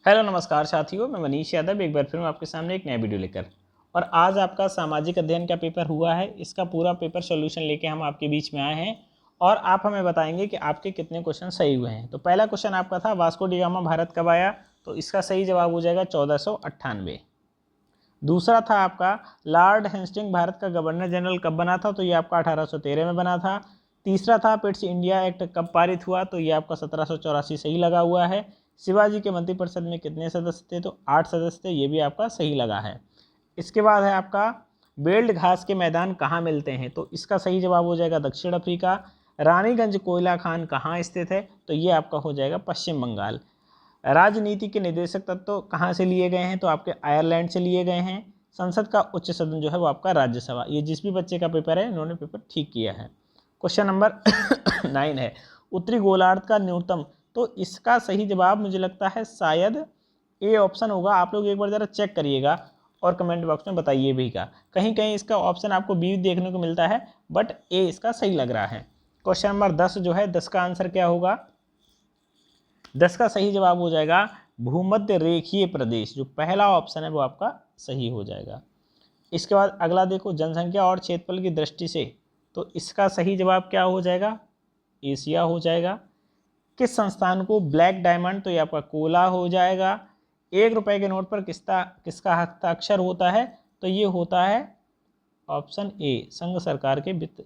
Hello नमस्कार साथियों, मैं मनीष यादव एक बार फिर आपके सामने एक नया वीडियो लेकर। और आज आपका सामाजिक अध्ययन का पेपर हुआ है। इसका पूरा पेपर सॉल्यूशन लेके हम आपके बीच में आए हैं और आप हमें बताएंगे कि आपके कितने क्वेश्चन सही हुए हैं। तो पहला क्वेश्चन आपका था वास्को डी गामा भारत कब आया, तो इसका सही जवाब हो जाएगा 1498। दूसरा था आपका लॉर्ड हेस्टिंग्स भारत का गवर्नर जनरल कब बना था, तो ये आपका 1813 में बना था। तीसरा था पिट्स इंडिया एक्ट कब पारित हुआ, तो ये आपका 1784 सही लगा हुआ है। शिवाजी के मंत्रिपरिषद में कितने सदस्य थे, तो 8 सदस्य थे, ये भी आपका सही लगा है। इसके बाद है आपका बेल्ट घास के मैदान कहाँ मिलते हैं, तो इसका सही जवाब हो जाएगा दक्षिण अफ्रीका। रानीगंज कोयला खान कहाँ स्थित है, तो ये आपका हो जाएगा पश्चिम बंगाल। राजनीति के निर्देशक तत्व कहाँ से लिए गए हैं, तो आपके आयरलैंड से लिए गए हैं। संसद का उच्च सदन जो है वो आपका राज्यसभा। ये जिस भी बच्चे का पेपर है उन्होंने पेपर ठीक किया है। क्वेश्चन नंबर 9 है उत्तरी गोलार्ध का न्यूनतम, तो इसका सही जवाब मुझे लगता है शायद ए ऑप्शन होगा। आप लोग एक बार ज़रा चेक करिएगा और कमेंट बॉक्स में बताइए भी का। कहीं कहीं इसका ऑप्शन आपको बी देखने को मिलता है, बट ए इसका सही लग रहा है। क्वेश्चन नंबर 10 जो है 10 का आंसर क्या होगा, 10 का सही जवाब हो जाएगा भूमध्य रेखीय प्रदेश। जो पहला ऑप्शन है वो आपका सही हो जाएगा। इसके बाद अगला देखो जनसंख्या और क्षेत्रफल की दृष्टि से, तो इसका सही जवाब क्या हो जाएगा, एशिया हो जाएगा। किस संस्थान को ब्लैक डायमंड, तो ये आपका कोला हो जाएगा। 1 रुपए के नोट पर किसका हस्ताक्षर होता है, तो ये होता है ऑप्शन ए संघ सरकार के वित्त।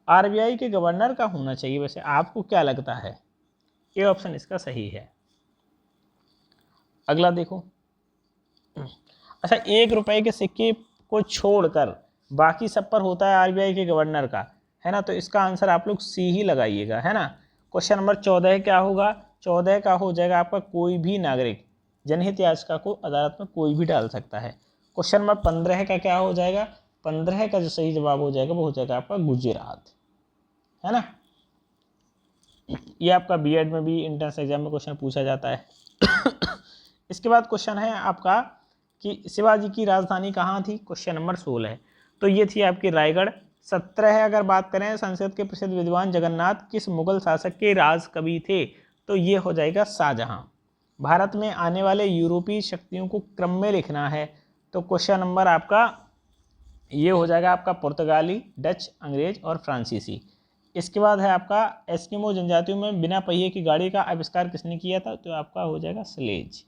आरबीआई के गवर्नर का होना चाहिए, वैसे आपको क्या लगता है, ये ऑप्शन इसका सही है। अगला देखो, अच्छा 1 रुपए के सिक्के को छोड़कर बाकी सब पर होता है आरबीआई के गवर्नर का, है ना, तो इसका आंसर आप लोग सी ही लगाइएगा, है ना। क्वेश्चन नंबर 14 क्या होगा, 14 का हो जाएगा आपका कोई भी नागरिक जनहित याचिका को अदालत में कोई भी डाल सकता है। क्वेश्चन नंबर 15 का क्या हो जाएगा, 15 का जो सही जवाब हो जाएगा वो हो जाएगा आपका गुजरात, है ना। ये आपका बीएड में भी एंट्रेंस एग्जाम में क्वेश्चन पूछा जाता है। इसके बाद क्वेश्चन है आपका कि शिवाजी की राजधानी कहाँ थी, क्वेश्चन नंबर 16, तो ये थी आपकी रायगढ़। 17 है अगर बात करें संस्कृत के प्रसिद्ध विद्वान जगन्नाथ किस मुगल शासक के राज कवि थे, तो ये हो जाएगा शाहजहां। भारत में आने वाले यूरोपीय शक्तियों को क्रम में लिखना है, तो क्वेश्चन नंबर आपका ये हो जाएगा आपका पुर्तगाली, डच, अंग्रेज और फ्रांसीसी। इसके बाद है आपका एस्किमो जनजातियों में बिना पहिए की गाड़ी का आविष्कार किसने किया था, तो आपका हो जाएगा स्लेज।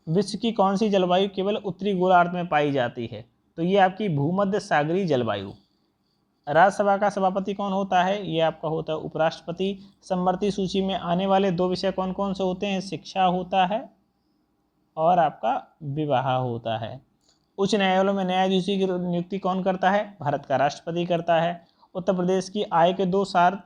विश्व की कौन सी जलवायु केवल उत्तरी गोलार्ध में पाई जाती है, तो ये आपकी भूमध्य सागरीय जलवायु। राज्यसभा का सभापति कौन होता है, ये आपका होता है उपराष्ट्रपति। समवर्ती सूची में आने वाले 2 विषय कौन कौन से होते हैं, शिक्षा होता है और आपका विवाह होता है। उच्च न्यायालयों में न्यायाधीशों की नियुक्ति कौन करता है, भारत का राष्ट्रपति करता है। उत्तर प्रदेश की आय के 2 सार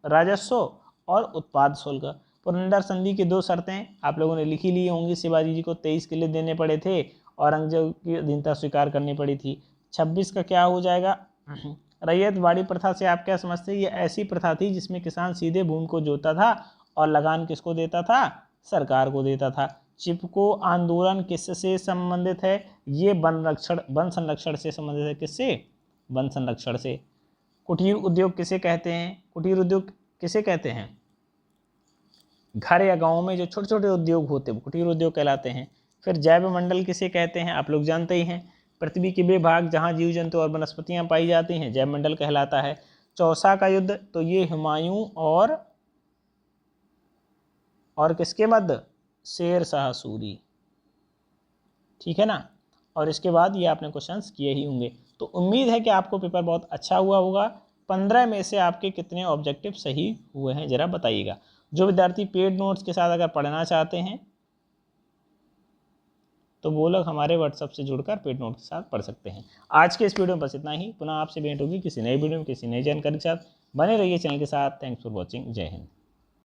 राजस्व और उत्पाद शुल्क। पुरंदर संधि की 2 शर्तें आप लोगों ने लिखी ली होंगी। शिवाजी जी को 23 किले देने पड़े थे, औरंगजेब की अधीनता स्वीकार करनी पड़ी थी। 26 का क्या हो जाएगा, रैयतवाड़ी प्रथा से आप क्या समझते हैं, ये ऐसी प्रथा थी जिसमें किसान सीधे भूमि को जोता था और लगान किसको देता था, सरकार को देता था। चिपको आंदोलन किससे संबंधित है, ये वन संरक्षण से संबंधित है। किससे, वन संरक्षण से। कुटीर उद्योग किसे कहते हैं, कुटीर उद्योग किसे कहते हैं, घर या गाँव में जो छोटे छोटे उद्योग होते हैं वो कुटीर उद्योग कहलाते हैं। फिर जैव मंडल किसे कहते हैं, आप लोग जानते ही हैं, पृथ्वी के वे भाग जहाँ जीव जंतु और वनस्पतियाँ पाई जाती हैं जैव मंडल कहलाता है। चौसा का युद्ध, तो ये हुमायूं और किसके मध्य, शेर शाह सूरी, ठीक है ना। और इसके बाद ये आपने क्वेश्चंस किए ही होंगे। तो उम्मीद है कि आपको पेपर बहुत अच्छा हुआ होगा। 15 में से आपके कितने ऑब्जेक्टिव सही हुए हैं जरा बताइएगा। जो विद्यार्थी पेड नोट्स के साथ अगर पढ़ना चाहते हैं तो वो लोग हमारे व्हाट्सएप से जुड़कर पेड नोट के साथ पढ़ सकते हैं। आज के इस वीडियो में बस इतना ही। पुनः आपसे भेंट होगी किसी नई वीडियो में किसी नई जानकारी के साथ। बने रहिए चैनल के साथ। Thanks for watching. जय हिंद।